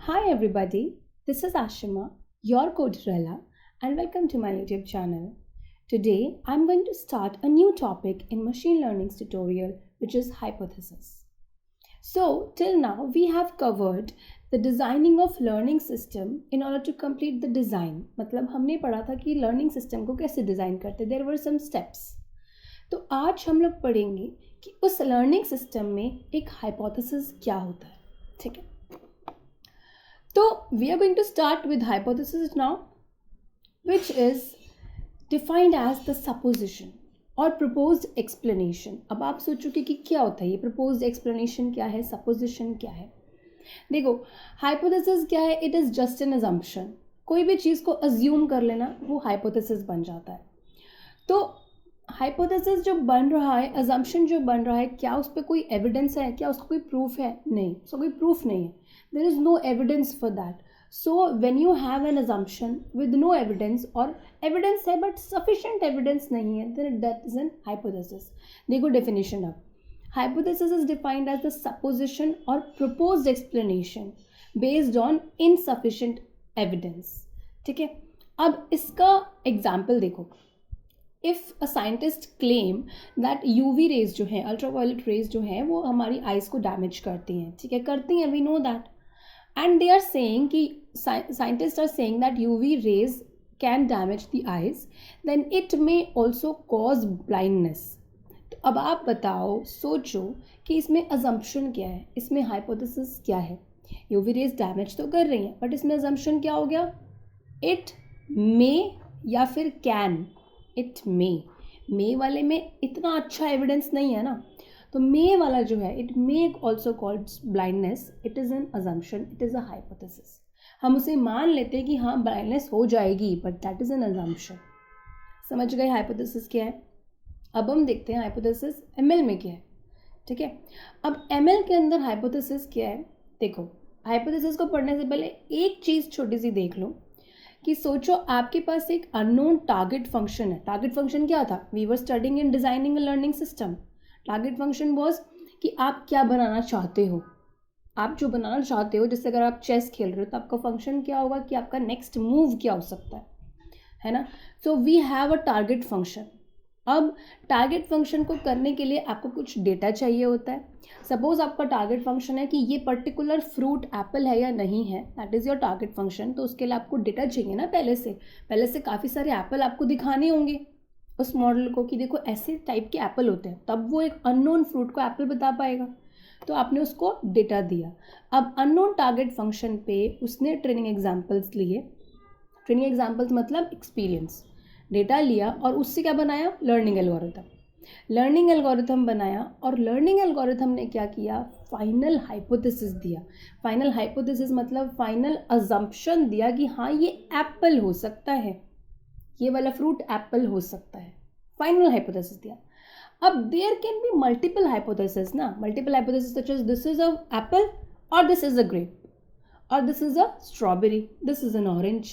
Hi everybody, this is Ashima, your Coderella, and welcome to my YouTube channel. Today I'm going to start a new topic in machine learning's tutorial, which is hypothesis. So till now we have covered the designing of learning system in order to complete the design. मतलब हमने पढ़ा था कि learning system को कैसे design करते. There were some steps. तो आज हम लोग पढ़ेंगे कि उस learning system में एक hypothesis क्या होता है. ठीक है. So we are going to start with hypothesis now, which is defined as the supposition or proposed explanation. अब आप सोचोगे कि क्या होता है ये proposed explanation क्या है, supposition क्या है. देखो hypothesis क्या है, it is just an assumption. कोई भी चीज़ को assume कर लेना वो hypothesis बन जाता है. तो hypothesis जो बन रहा है, assumption जो बन रहा है, क्या उस पर कोई evidence है, क्या उसका कोई proof है? नहीं, उसका कोई proof नहीं है. There is no evidence for that. So when you have an assumption with no evidence or evidence है but sufficient evidence नहीं है, then that is an hypothesis. देखो definition अब. Hypothesis is defined as the supposition or proposed explanation based on insufficient evidence. ठीक है. अब इसका example देखो. If a scientist claim that UV rays जो हैं, ultraviolet rays जो हैं, वो हमारी eyes को damage करती हैं. ठीक है, करती हैं, we know that. And they are saying कि scientists are saying that UV rays can damage the eyes, then it may also cause blindness. तो अब आप बताओ, सोचो कि इसमें assumption क्या है, इसमें hypothesis क्या है. UV rays damage तो कर रही हैं, but इसमें assumption क्या हो गया? It may या फिर can. It may वाले में इतना अच्छा evidence नहीं है ना. तो मे वाला जो है it may also called blindness. It is an assumption, it is a hypothesis. हम उसे मान लेते हैं कि हाँ ब्लाइंडनेस हो जाएगी, but that is an assumption. समझ गए हाइपोथेसिस क्या है. अब हम देखते हैं हाइपोथेसिस एमएल में क्या है. ठीक है. अब एमएल के अंदर हाइपोथेसिस क्या है. देखो हाइपोथेसिस को पढ़ने से पहले एक चीज़ छोटी सी देख लो कि सोचो आपके पास एक अननोन टारगेट फंक्शन है. टारगेट फंक्शन क्या था? We were studying in designing a learning system. Target function was कि आप क्या बनाना चाहते हो. आप जो बनाना चाहते हो, जैसे अगर आप चेस खेल रहे हो तो आपका फंक्शन क्या होगा कि आपका नेक्स्ट मूव क्या हो सकता है ना. So we have a target function. अब टारगेट फंक्शन को करने के लिए आपको कुछ डेटा चाहिए होता है. सपोज आपका टारगेट फंक्शन है कि ये पर्टिकुलर फ्रूट एप्पल है या नहीं है, that is your target function. तो उसके लिए आपको डेटा चाहिए ना. पहले से काफ़ी सारे एप्पल आपको दिखाने होंगे उस मॉडल को कि देखो ऐसे टाइप के एप्पल होते हैं, तब वो एक अननोन फ्रूट को एप्पल बता पाएगा. तो आपने उसको डेटा दिया. अब अननोन टारगेट फंक्शन पे उसने ट्रेनिंग एग्जांपल्स लिए. ट्रेनिंग एग्जांपल्स मतलब एक्सपीरियंस. डेटा लिया और उससे क्या बनाया? लर्निंग एल्गोरिथम बनाया. और लर्निंग एल्गोरिथम ने क्या किया? फाइनल हाइपोथेसिस दिया. फाइनल हाइपोथेसिस मतलब फाइनल अजम्पशन दिया कि हाँ ये एप्पल हो सकता है, ये वाला फ्रूट एप्पल हो सकता है. फाइनल हाइपोथेसिस दिया. अब there can be multiple hypothesis ना. Multiple hypothesis such as this is a apple और दिस इज अ ग्रेप और this is a strawberry, this is an orange.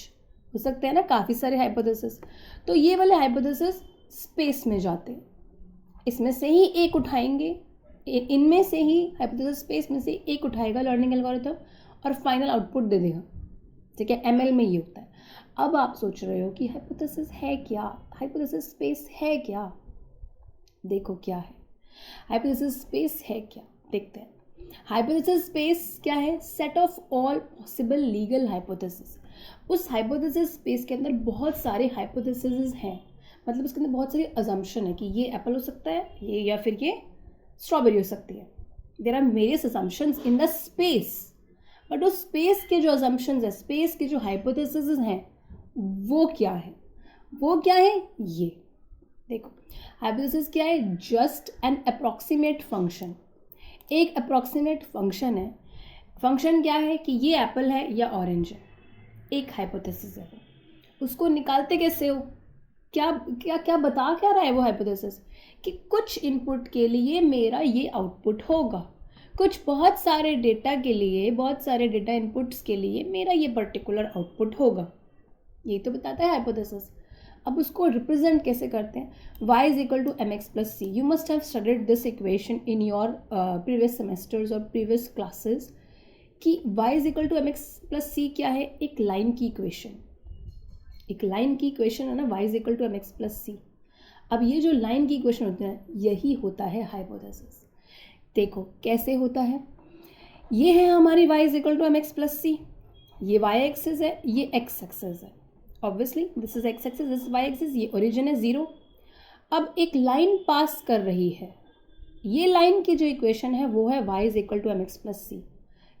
हो सकते हैं ना काफ़ी सारे हाइपोथेसिस. तो ये वाले हाइपोथेसिस स्पेस में जाते हैं. इसमें से ही एक उठाएंगे, इनमें से ही हाइपोथेसिस स्पेस में से एक उठाएगा लर्निंग एल्गोरिथम और फाइनल आउटपुट दे देगा. ठीक है, एमएल में ये होता है. अब आप सोच रहे हो कि हाइपोथेसिस है क्या, हाइपोथेसिस स्पेस है क्या. देखो क्या है हाइपोथेसिस स्पेस है क्या, देखते हैं. हाइपोथेसिस स्पेस क्या है? Set of all possible legal hypothesis. उस हाइपोथेसिस स्पेस के अंदर बहुत सारे हाइपोथेसिस हैं. मतलब उसके अंदर बहुत सारी अजम्पशन है कि ये एप्पल हो सकता है, ये या फिर ये स्ट्रॉबेरी हो सकती है. There are various assumptions in the space. But उस स्पेस के जो अजम्पशंस है, स्पेस के जो हाइपोथेसिस हैं, वो क्या है? वो क्या है? ये देखो हाइपोथेसिस क्या है? Just an approximate function. एक अप्रॉक्सीमेट फंक्शन है. फंक्शन क्या है कि ये एप्पल है या ऑरेंज है. एक हाइपोथेसिस है. उसको निकालते कैसे हो? क्या क्या क्या बता क्या रहा है वो हाइपोथेसिस कि कुछ इनपुट के लिए मेरा ये आउटपुट होगा, कुछ बहुत सारे डेटा के लिए, बहुत सारे डेटा इनपुट्स के लिए मेरा ये पर्टिकुलर आउटपुट होगा. ये तो बताता है हाइपोथेसिस. अब उसको रिप्रेजेंट कैसे करते हैं? y is equal to M x plus C. You must have studied this equation in your previous semesters और प्रीवियस क्लासेस कि y is equal to mx plus C क्या है, एक लाइन की इक्वेशन, एक लाइन की इक्वेशन है ना, y is equal to mx plus C. अब ये जो लाइन की इक्वेशन होती है यही होता है हाइपोथेसिस। देखो कैसे होता है, ये है हमारी y is equal to mx plus C, ये y एक्सिस है, ये x एक्सिस है, obviously this is x axis, this is y axis, ये ओरिजिन है 0। अब एक लाइन पास कर रही है, ये लाइन की जो इक्वेशन है वो है y is equal to mx plus C.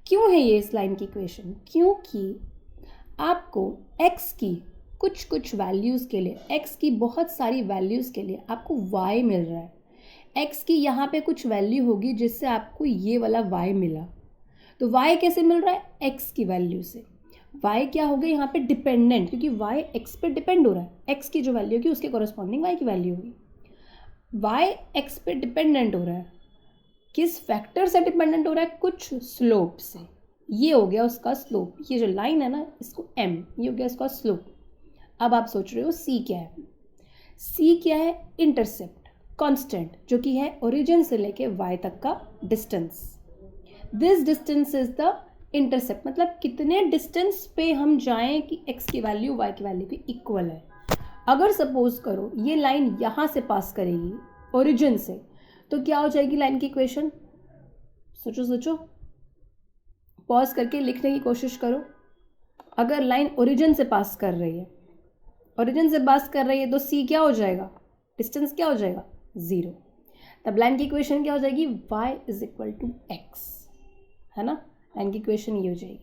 क्यों है ये इस लाइन की इक्वेशन, क्योंकि आपको x की कुछ वैल्यूज़ के लिए, x की बहुत सारी वैल्यूज़ के लिए आपको y मिल रहा है। x की यहाँ पे कुछ वैल्यू होगी जिससे आपको ये वाला y मिला। तो y कैसे मिल रहा है, x की वैल्यू से। y क्या हो गया यहाँ पे, डिपेंडेंट, क्योंकि y x पे डिपेंड हो रहा है। x की जो वैल्यू होगी उसके कॉरस्पॉन्डिंग y की वैल्यू होगी। y x पे डिपेंडेंट हो रहा है, किस फैक्टर से डिपेंडेंट हो रहा है, कुछ स्लोप से। ये हो गया उसका स्लोप, ये जो लाइन है ना इसको m, ये हो गया इसका स्लोप। अब आप सोच रहे हो c क्या है, c क्या है, इंटरसेप्ट कांस्टेंट, जो कि है ओरिजिन से लेके y तक का distance. This distance is the intercept, मतलब कितने डिस्टेंस पे हम जाएं कि x की वैल्यू y की वैल्यू के इक्वल है। अगर सपोज करो ये लाइन यहाँ से पास करेगी ओरिजिन से, तो क्या हो जाएगी लाइन की इक्वेशन, सोचो सोचो, पॉज करके लिखने की कोशिश करो। अगर लाइन ओरिजिन से पास कर रही है, ओरिजिन से पास कर रही है, तो c क्या हो जाएगा, डिस्टेंस क्या हो जाएगा, 0। तब लाइन की इक्वेशन क्या हो जाएगी, y is equal to x, है ना। लाइन की इक्वेशन ये हो जाएगी,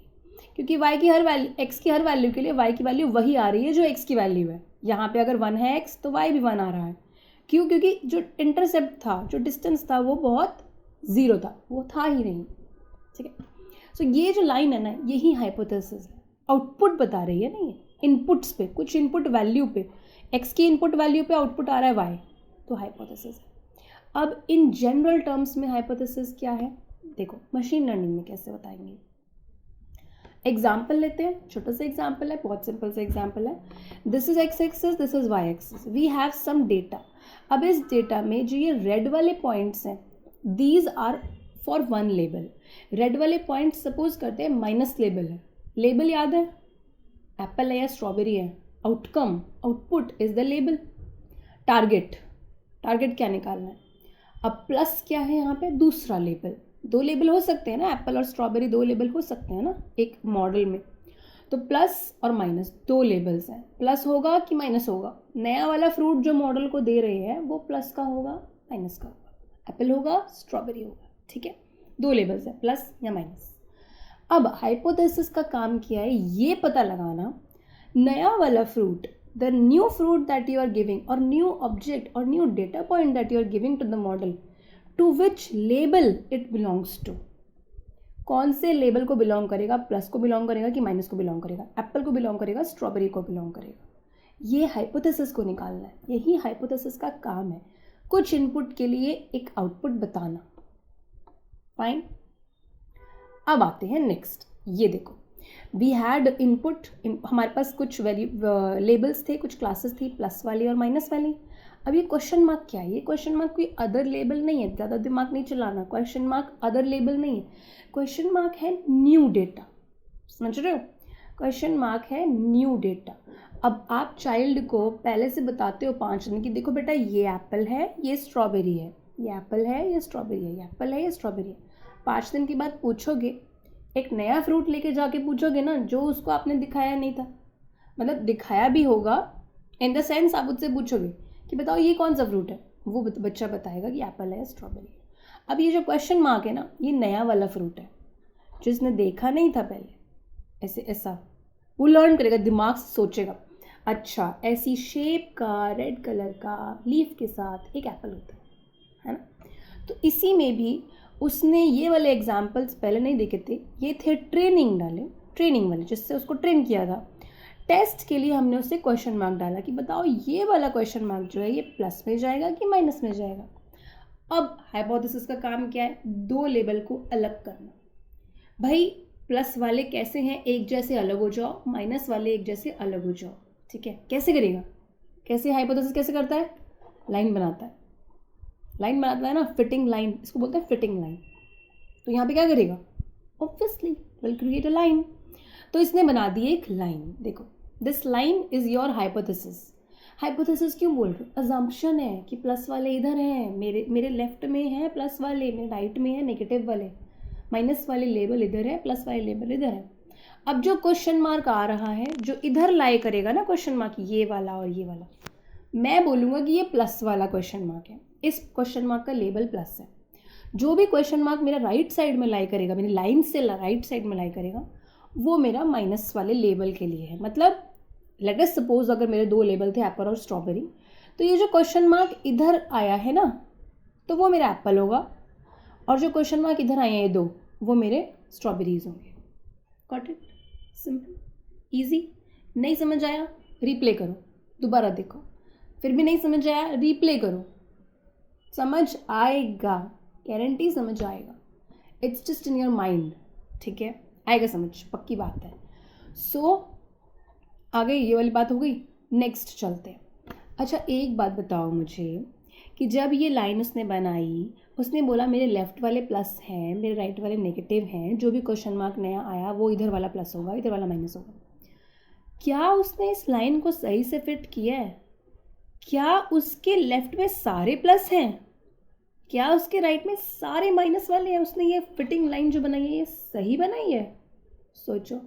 क्योंकि y की हर वैल्यू, x की हर वैल्यू के लिए y की वैल्यू वही आ रही है जो x की वैल्यू है। यहाँ पे अगर 1 है x तो y भी 1 आ रहा है। क्यों, क्योंकि जो इंटरसेप्ट था, जो डिस्टेंस था वो बहुत 0 था, वो था ही नहीं, ठीक है। सो ये जो लाइन है ना यही हाइपोथेसिस है, आउटपुट बता रही है ना, ये इनपुट्स पे, कुछ इनपुट वैल्यू पे, x की इनपुट वैल्यू पे आउटपुट आ रहा है y, तो हाइपोथेसिस है। अब इन जनरल टर्म्स में हाइपोथेसिस क्या है, देखो मशीन लर्निंग में कैसे बताएंगे। एग्जाम्पल लेते हैं, छोटा सा एग्जाम्पल है, बहुत सिंपल सा एग्जाम्पल है। This is x axis, this is y axis, we have some data. अब इस डेटा में जो ये रेड वाले पॉइंट्स हैं, these are for one label. Red वाले पॉइंट सपोज करते हैं माइनस लेबल है, लेबल याद है, एप्पल है या स्ट्रॉबेरी है, outcome, output is the label. Target, target क्या निकालना है। अब प्लस क्या है यहाँ पे, दूसरा लेबल। दो लेबल हो सकते हैं ना, एप्पल और स्ट्रॉबेरी दो लेबल हो सकते हैं ना एक मॉडल में। तो प्लस और माइनस दो लेबल्स हैं, प्लस होगा कि माइनस होगा। नया वाला फ्रूट जो मॉडल को दे रहे हैं वो प्लस का होगा माइनस का होगा, एप्पल होगा स्ट्रॉबेरी होगा, ठीक है। दो लेबल्स हैं, प्लस या माइनस। अब हाइपोथेसिस का काम किया है ये पता लगाना, नया वाला fruit, the new fruit that you are giving, और न्यू ऑब्जेक्ट और new data point that you are giving to the model, to which label it belongs to. कौन से लेबल को बिलोंग करेगा, प्लस को बिलोंग करेगा कि माइनस को बिलोंग करेगा, एप्पल को बिलोंग करेगा, स्ट्रॉबेरी को बिलोंग करेगा। ये हाइपोथेसिस को निकालना है, यही हाइपोथेसिस का काम है, कुछ इनपुट के लिए एक आउटपुट बताना। फाइन, अब आते हैं नेक्स्ट। ये देखो, वी हैड इनपुट, हमारे पास कुछ वैल्यू लेबल्स थे, कुछ क्लासेस थी, प्लस वाली और माइनस वाली। अब ये क्वेश्चन मार्क क्या है, ये क्वेश्चन मार्क कोई अदर लेबल नहीं है, ज़्यादा दिमाग नहीं चलाना, क्वेश्चन मार्क अदर लेबल नहीं है, क्वेश्चन मार्क है न्यू डेटा, समझ रहे हो, क्वेश्चन मार्क है न्यू डेटा। अब आप चाइल्ड को पहले से बताते हो 5 दिन की, देखो बेटा ये एप्पल है, ये स्ट्रॉबेरी है, ये एप्पल है, ये स्ट्रॉबेरी है, ये एप्पल है, ये स्ट्रॉबेरी है। 5 दिन के बाद पूछोगे, एक नया फ्रूट लेके जाके पूछोगे ना, जो उसको आपने दिखाया नहीं था, मतलब दिखाया भी होगा इन द सेंस, आप उससे पूछोगे कि बताओ ये कौन सा फ्रूट है, वो बच्चा बताएगा कि एप्पल है, स्ट्रॉबेरी है। अब ये जो क्वेश्चन मार्क है ना, ये नया वाला फ्रूट है, जिसने देखा नहीं था पहले, ऐसे ऐसा वो लर्न करेगा, दिमाग से सोचेगा, अच्छा ऐसी शेप का, रेड कलर का लीफ के साथ एक एप्पल होता है ना। तो इसी में भी उसने ये वाले एग्जाम्पल्स पहले नहीं देखे थे, ये थे ट्रेनिंग डाले, ट्रेनिंग वाले, जिससे उसको ट्रेन किया था। टेस्ट के लिए हमने उससे क्वेश्चन मार्क डाला कि बताओ ये वाला क्वेश्चन मार्क जो है ये प्लस में जाएगा कि माइनस में जाएगा। अब हाइपोथेसिस का काम क्या है, दो लेबल को अलग करना। भाई प्लस वाले कैसे हैं, एक जैसे अलग हो जाओ, माइनस वाले एक जैसे अलग हो जाओ, ठीक है। कैसे करेगा, कैसे हाइपोथेसिस कैसे करता है, लाइन बनाता है, लाइन बनाता है ना, फिटिंग लाइन, इसको बोलते हैं फिटिंग लाइन। तो यहाँ पे क्या करेगा, obviously will create a line. तो इसने बना दी एक लाइन। देखो, this line is your hypothesis. Hypothesis क्यों बोल रहे हो? अजम्पशन है कि प्लस वाले इधर हैं, मेरे लेफ्ट में है प्लस वाले, मेरे राइट में है नेगेटिव वाले, माइनस वाले लेबल इधर है, प्लस वाले लेबल इधर है। अब जो क्वेश्चन मार्क आ रहा है, जो इधर लाई करेगा ना क्वेश्चन मार्क, ये वाला और ये वाला, मैं बोलूँगा कि ये प्लस वाला क्वेश्चन मार्क है, इस क्वेश्चन मार्क का लेबल प्लस है। जो भी क्वेश्चन मार्क मेरा राइट साइड में लाई करेगा, मेरी लाइन से राइट साइड में लाई करेगा, वो मेरा माइनस वाले लेबल के लिए है। मतलब लेट अस सपोज अगर मेरे दो लेबल थे एप्पल और स्ट्रॉबेरी, तो ये जो क्वेश्चन मार्क इधर आया है ना, तो वो मेरा एप्पल होगा, और जो क्वेश्चन मार्क इधर आए हैं ये दो, वो मेरे स्ट्रॉबेरीज होंगे। Got it? Simple, easy. नहीं समझ आया रिप्ले करो, दोबारा देखो, फिर भी नहीं समझ आया रिप्ले करो, समझ आएगा, गारंटी समझ आएगा। It's just in your mind, ठीक है, आएगा समझ, पक्की बात है। सो आ गई ये वाली बात, हो गई। नेक्स्ट चलते हैं। अच्छा एक बात बताओ मुझे कि जब ये लाइन उसने बनाई, उसने बोला मेरे लेफ़्ट वाले प्लस हैं, मेरे राइट वाले नेगेटिव हैं, जो भी क्वेश्चन मार्क नया आया वो इधर वाला प्लस होगा, इधर वाला माइनस होगा। क्या उसने इस लाइन को सही से फिट किया है? क्या उसके लेफ्ट में सारे प्लस हैं? क्या उसके राइट में सारे माइनस वाले हैं? उसने ये फिटिंग लाइन जो बनाई है ये सही बनाई है? सोचो,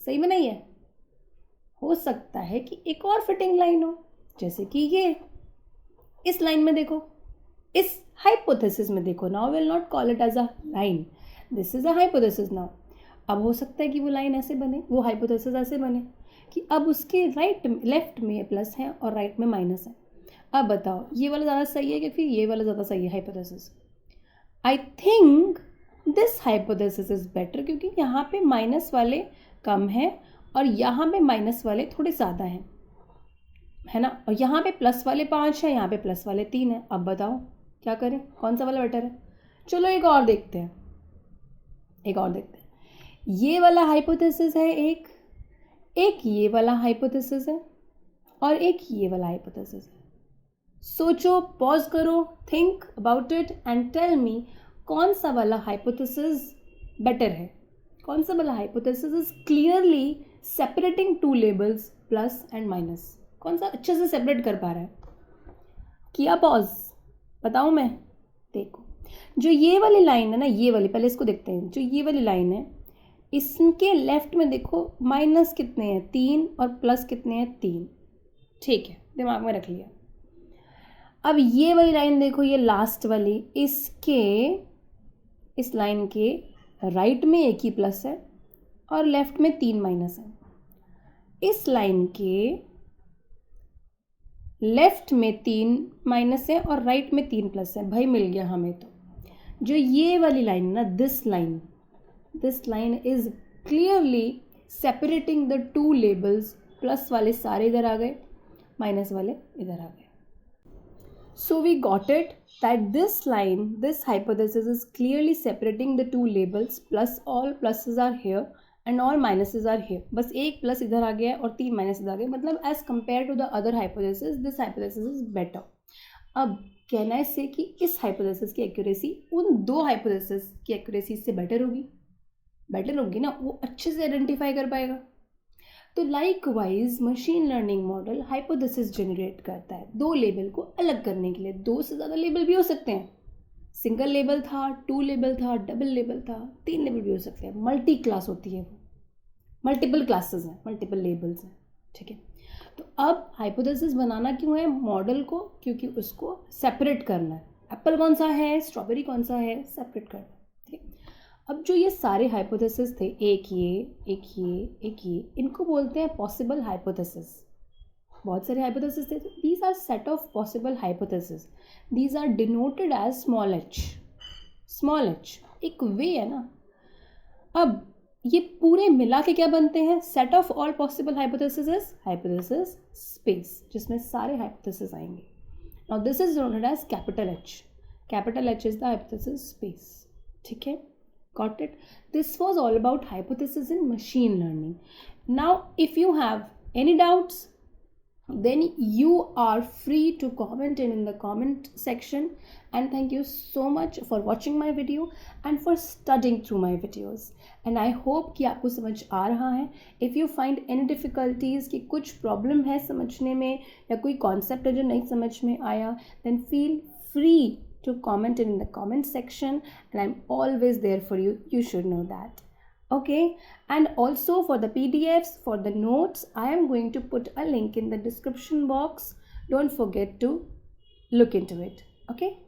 सही बनाई है? हो सकता है कि एक और फिटिंग लाइन हो, जैसे कि ये इस लाइन में देखो, इस हाइपोथेसिस में देखो। Now will not call it as a line, this is a hypothesis now. अब हो सकता है कि वो लाइन ऐसे बने, वो हाइपोथेसिस ऐसे बने कि अब उसके लेफ्ट में प्लस है और राइट में माइनस है। अब बताओ ये वाला ज़्यादा सही है कि फिर ये वाला ज़्यादा सही है hypothesis? I think this hypothesis is better, क्योंकि यहाँ पे माइनस वाले कम हैं और यहाँ पे माइनस वाले थोड़े ज़्यादा हैं, है ना। और यहाँ पे प्लस वाले 5 हैं, यहाँ पे प्लस वाले 3 हैं। अब बताओ क्या करें, कौन सा वाला बेटर है? चलो एक और देखते हैं, एक और देखते हैं। ये वाला हाइपोथेसिस है एक ये वाला हाइपोथेसिस है और एक ये वाला हाइपोथेसिस है। सोचो, पॉज करो, think about it and tell me कौन सा वाला हाइपोथेसिस बेटर है, कौन सा वाला hypothesis is clearly separating two labels plus and minus, कौन सा अच्छे से सेपरेट कर पा रहा है? किया पॉज? बताऊं मैं? देखो, जो ये वाली लाइन है ना, ये वाली, पहले इसको देखते हैं। जो ये वाली लाइन है, इसके लेफ्ट में देखो माइनस कितने हैं? 3, और प्लस कितने हैं? 3। ठीक है, दिमाग में रख लिया। अब ये वाली लाइन देखो, ये लास्ट वाली, इस लाइन के राइट में एक ही प्लस है और लेफ्ट में 3 माइनस है। इस लाइन के लेफ्ट में 3 माइनस है और राइट में 3 प्लस है। भाई मिल गया हमें। तो जो ये वाली लाइन है ना, this line is clearly separating the two labels. Plus वाले सारे इधर आ गए, माइनस वाले इधर आ गए। So we got it that this line, this hypothesis is clearly separating the two labels, plus all pluses are here and all minuses are here. बस एक plus इधर आ गया और 3 माइनस इधर आ गए। मतलब as compared to the other hypothesis, this hypothesis is better. अब कहना है से कि इस hypothesis की एक्यूरेसी उन दो hypothesis की एक्यूरेसी से बेटर होगी ना, वो अच्छे से आइडेंटिफाई कर पाएगा। तो likewise machine learning model hypothesis generate करता है दो लेबल को अलग करने के लिए। 2 से ज़्यादा लेबल भी हो सकते हैं, सिंगल लेबल था, 2 लेबल था, डबल लेबल था, 3 लेबल भी हो सकते हैं। मल्टी क्लास होती है वो, मल्टीपल क्लासेस हैं, मल्टीपल लेबल्स हैं, ठीक है। तो अब हाइपोथेसिस बनाना क्यों है मॉडल को? क्योंकि उसको सेपरेट करना है। एप्पल कौन सा है, स्ट्रॉबेरी कौन सा है, सेपरेट करना है, ठीक। अब जो ये सारे हाइपोथेसिस थे, एक ये, इनको बोलते हैं पॉसिबल हाइपोथेसिस। बहुत सारे हाइपोथेसिस थे। These are set of possible hypothesis, these are denoted as small h। एक वे है ना। अब ये पूरे मिला के क्या बनते हैं? Set of all possible hypothesis is hypothesis space, जिसमें सारे हाइपोथेसिस आएंगे। Now this is denoted as capital H is the hypothesis space, ठीक है। Got it? This was all about hypothesis in machine learning. Now, if you have any doubts, then you are free to comment in the comment section. And thank you so much for watching my video and for studying through my videos. And I hope कि आपको समझ आ रहा है. If you find any difficulties कि कुछ problem है समझने में या कोई concept है जो नहीं समझ में आया, then feel free to comment in the comment section, and I'm always there for you. You should know that. Okay, and also for the PDFs, for the notes, I am going to put a link in the description box. Don't forget to look into it. Okay,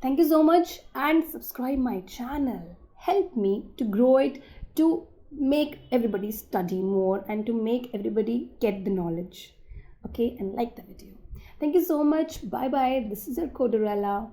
thank you so much, and subscribe my channel. Help me to grow it, to make everybody study more and to make everybody get the knowledge. Okay, and like the video. Thank you so much. Bye bye. This is your Codorella.